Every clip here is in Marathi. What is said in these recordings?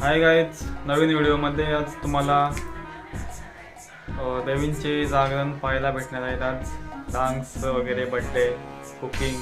हाय गाईज, नवीन व्हिडिओमध्ये आज तुम्हाला देवींचे जागरण पाहायला भेटणार आहेत. आज डान्स वगैरे, बड्डे, कुकिंग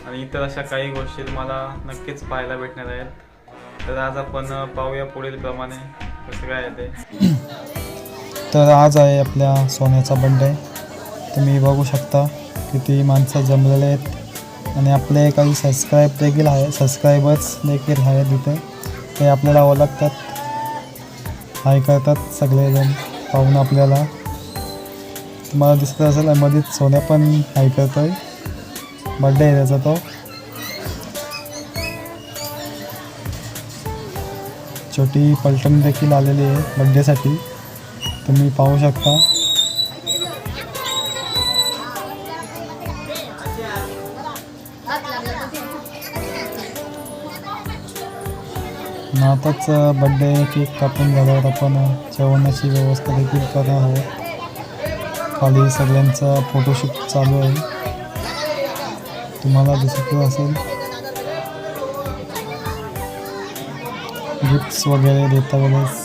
आणि इतर अशा काही गोष्टी तुम्हाला नक्कीच पाहायला भेटणार आहेत. तर आज आपण पाहूया पुढील प्रमाणे कसं काय आहे ते. तर आज आहे आपल्या सोन्याचा बड्डे. तुम्ही बघू शकता किती माणसं जमलेले आहेत आणि आपले काही सबस्क्रायबर्स देखील आहेत इथे. ते आपल्याला ओळखतात, हाय करतात सगळेजण पाहून आपल्याला. तुम्हाला दिसत असेल मध्येच सोन्या पण हाय करतोय. बड्डे आहे त्याचा तो. छोटी पलटण देखील आलेली आहे बड्डेसाठी, तुम्ही पाहू शकता. आताच बड्डे केक कापून झाल्यावर आपण जेवणाची व्यवस्था देखील करणार आहोत. खाली सगळ्यांचा फोटोशूट चालू आहे, तुम्हाला दिसत असेल. गिफ्ट्स वगैरे देता वेळेस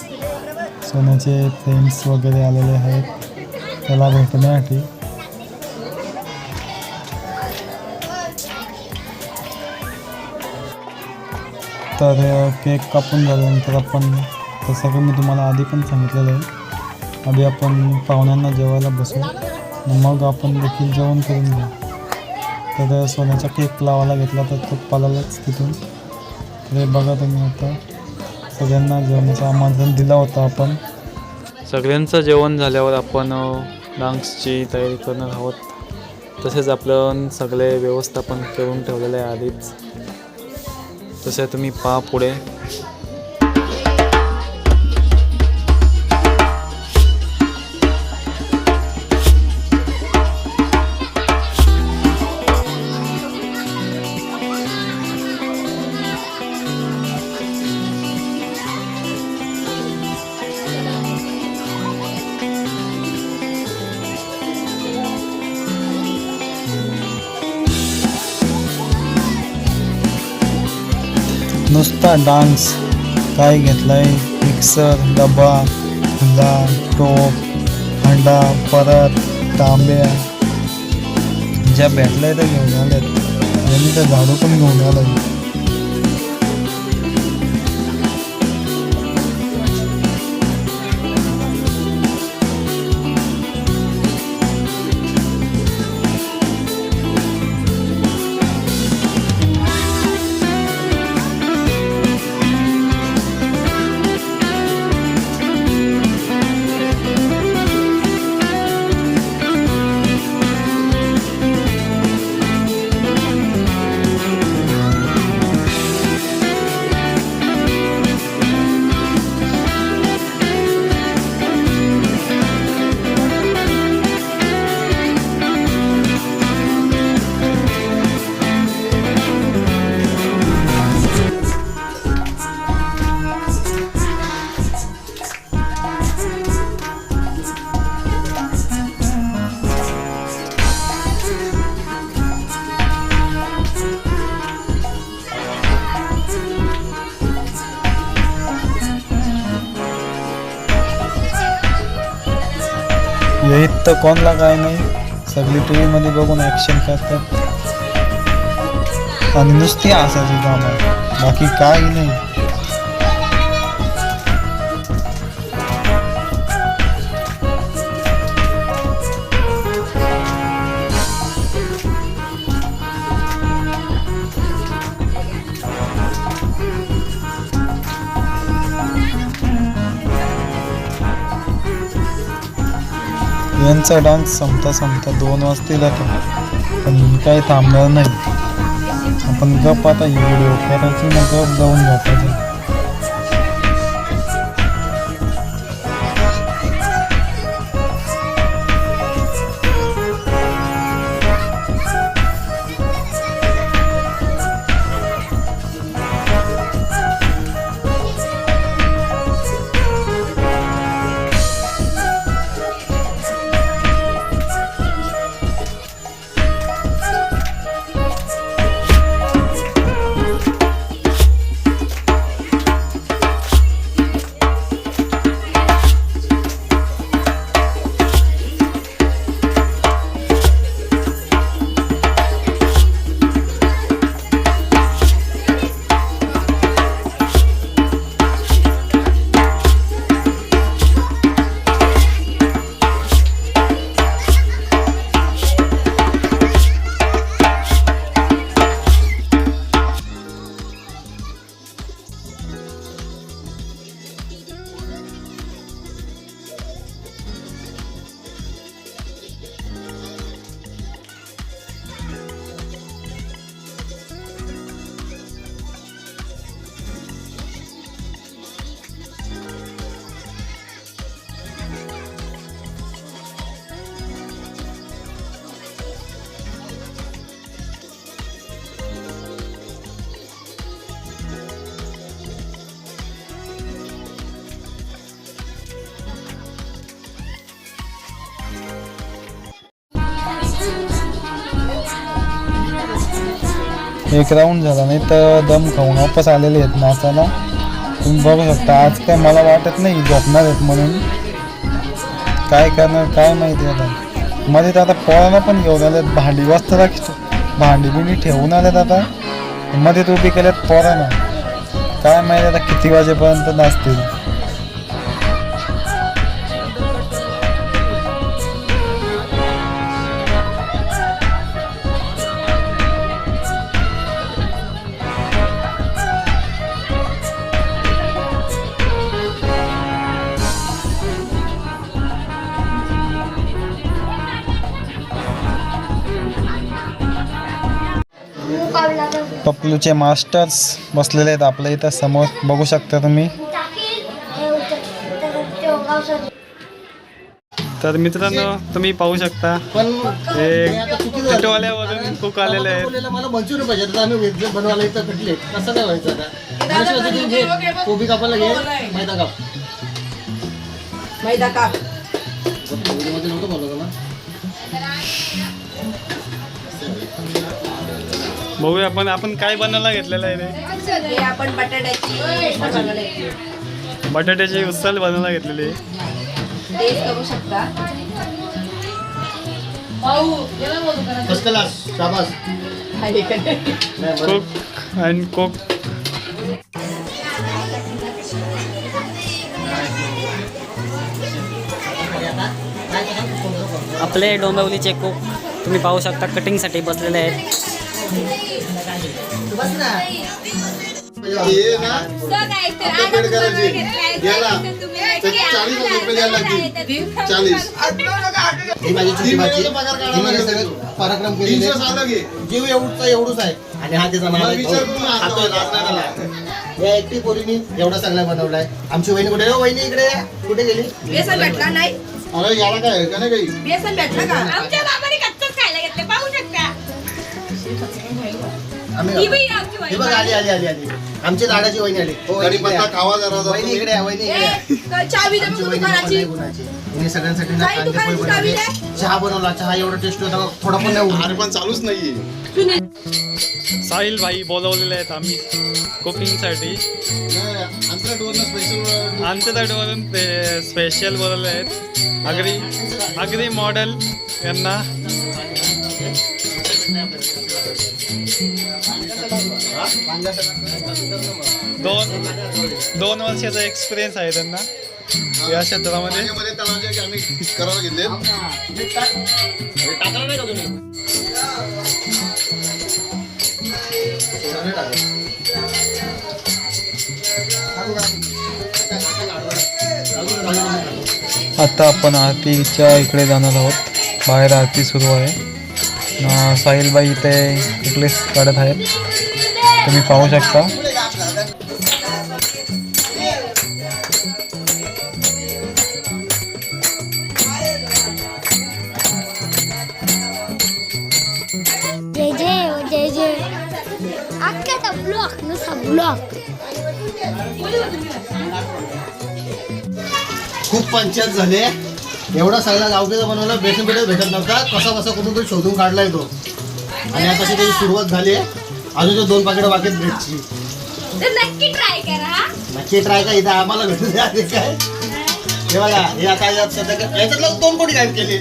सोन्याचे फ्रेंड्स वगैरे आलेले आहेत त्याला भेटण्यासाठी. तर केक कापून झाल्यानंतर आपण, तसं की मी तुम्हाला आधी पण सांगितलेलं आहे, आधी आपण पाहुण्यांना जेवायला बसू, मग आपण देखील जेवण करून घेऊ. तर सोन्याचा केक लावायला घेतला तर तो पळालाच तिथून. तर बघा तुम्ही, आता सगळ्यांना जेवणाचं आमंत्रण दिलं होतं आपण. सगळ्यांचं जेवण झाल्यावर आपण डान्सची तयारी करणार आहोत. तसेच आपण सगळे व्यवस्थापन करून ठेवलेलं आहे आधीच. तसे तुम्ही पहा पुढे. नुसता डान्स काय घेतलाय, मिक्सर, डबा, फुला, टोप, हांडा, परत तांब्या ज्या भेटलाय त्या घेऊन आल्यात. आणि त्या झाडू पण घेऊन आलाय. येत तर कोणला काय नाही, सगळी टी व्हीमध्ये बघून ॲक्शन करतात आणि नुसती हसायची काम आहे, बाकी काही नाही. यांचा डान्स संपता 2 वाजता जातो, पण काही थांबणार नाही. आपण गप आता ही व्हिडिओ करायची ना, गप जाऊन झोपायचं. एक राऊंड झाला नाही तर दम खाऊन वापस आलेले आहेत नाचायला. तुम्ही बघू शकता. आज काय मला वाटत नाही झोपणार आहेत म्हणून. काय करणार काय माहिती आता. मध्ये तर आता पोरांना पण घेऊन आलेत. भांडी वाजता भांडी बिंडी ठेवून आलेत आता. मध्ये उभी केल्यात पोरांना. काय माहिती आता किती वाजेपर्यंत नाचतील. पपलूचे मास्टर्स बसलेले आहेत आपल्या इथं समोर बघू शकता तुम्ही. तर मित्रांनो तुम्ही पाहू शकता वाल्यावरून कुक आलेले आहेत. मला मंचुरियन पाहिजे तर आम्ही व्हेज बनवायला इथं कटले कसं काय व्हायचं आता. कोबी कापायला घे मैदा काप मध्ये नव्हतं बोलवलं ना. बघूया आपण काय बनवायला घेतलेलं आहे रे. आपण बटाट्याची उसल बनवायला घेतलेली आहे. टेस्ट करू शकता. फर्स्ट क्लास शाबास. Cook and cook. आपले डोंबिवलीचे कुक तुम्ही पाहू शकता कटिंगसाठी बसलेले आहेत. पराक्रम जीव एवढूच आहे आणि हा त्याचा या एकटी पोरीनी एवढा सगळा बनवलाय. आमची वहिनी कुठे वहिनी इकडे कुठे गेली. बेसन भेटला नाही. अरे याला काय का नाही काही बेसन भेटला का. आमच्या बाबाने कच्चच खायला घेतले पाहू शकता. आम्ही हे बघ आली आली आली आली आमची लाडाची वहिनी आली. खावा जरा वहिनी इकडे वहिनी इकडे. चावी दे मग दुकानाची. हिने सगळ्यांसाठी ना कांदे पोहे बनवले. चहा बनवला. चहा एवढा टेस्ट होता थोडा पण नाही. अरे पण चालूच नाहीये. साहिल भाई बोलवलेले आहेत आम्ही कुकिंगसाठी. आमच्याकडून स्पेशल बोलवले आहेत. अगदी मॉडेल यांना. दोन वर्षाचा एक्सपिरियन्स आहे त्यांना या क्षेत्रामध्ये. करायला घेतले. आता आपण आरतीच्या इकडे जाणार आहोत. बाहेर आरती सुरू आहे. साहिलबाई इथे नेकलेस काढत आहेत तुम्ही पाहू शकता. जय जय जय जय अख्ख्याचा ब्लॉक नुसता ब्लॉक. खूप पंचायत झाले. एवढा सगळा गावकीचा बनवला. बेसन पेठच भेटत नव्हता. कसा कसा कुठून तरी शोधून काढलाय तो. आणि आता तशी त्याची सुरुवात झाली आहे. अजून तो 2 पाकिटं बाकी ब्रेडची. तर नक्की ट्राय करा. नक्की ट्राय का इथं आम्हाला भेटू द्या. काय हे बघा हे आता याच्यातलं 2 कोटी काय केले.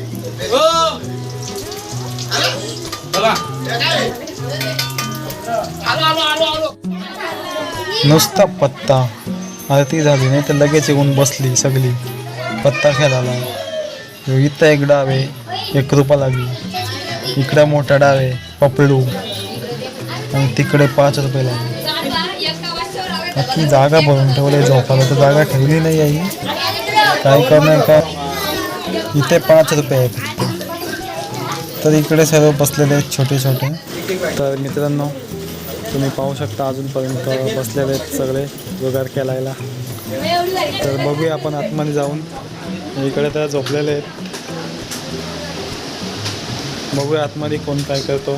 नुसता पत्ता. आरती झाली नाही तर लगेच येऊन बसली सगळी पत्ता खेळायला. इथं एक डाव आहे 1 रुपया लागली. इकडं मोठा डाव आहे पपलू आणि तिकडे 5 रुपये लागले. नक्की जागा भरून ठेवली. झोपायला तर जागा ठेवली नाही आई. काय करणार का. इथे 5 रुपये आहेत फक्त. तर इकडे सर्व बसलेले आहेत छोटे छोटे. तर मित्रांनो तुम्ही पाहू शकता अजूनपर्यंत बसलेले आहेत सगळे जुगार खेळायला. तर बघूया आपण आतमध्ये जाऊन. इकडे तर झोपलेले आहेत. बघूया आतमध्ये कोण काय करतो.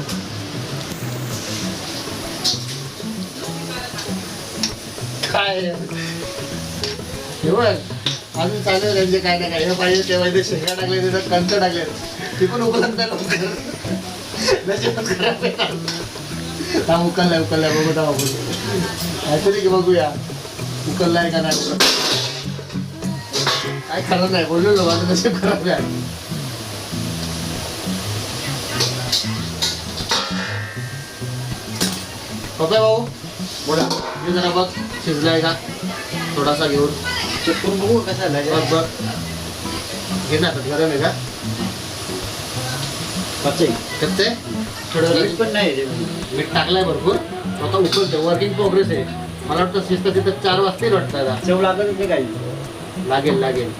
काय हे बघ अजून चालू आहे त्यांचे काय नाही. हे पाहिजे ते पाहिजे. शेंगा टाकले तिथं कंच टाकले. ती पण उपलब्ध उकललाय बघू दावा बघू काहीतरी की बघूया उकललाय का नाही उकललाय. काय खरं नाही बोललो ना माझं नशीब खराब आहे. पप्पा भाऊ बोला हे जरा बघ शिजलाय का थोडासा घेऊन चिपकून बघू कसा झालाय बघ बघ घे ना आता गरम आहे का कच्चे थोडं पण नाही मीठ टाकलंय भरपूर आता उकळते वर्किंग प्रोग्रेस आहे मला वाटतं शिस्त तिथं 4 वाजता वाटतं चव लागेल लागेल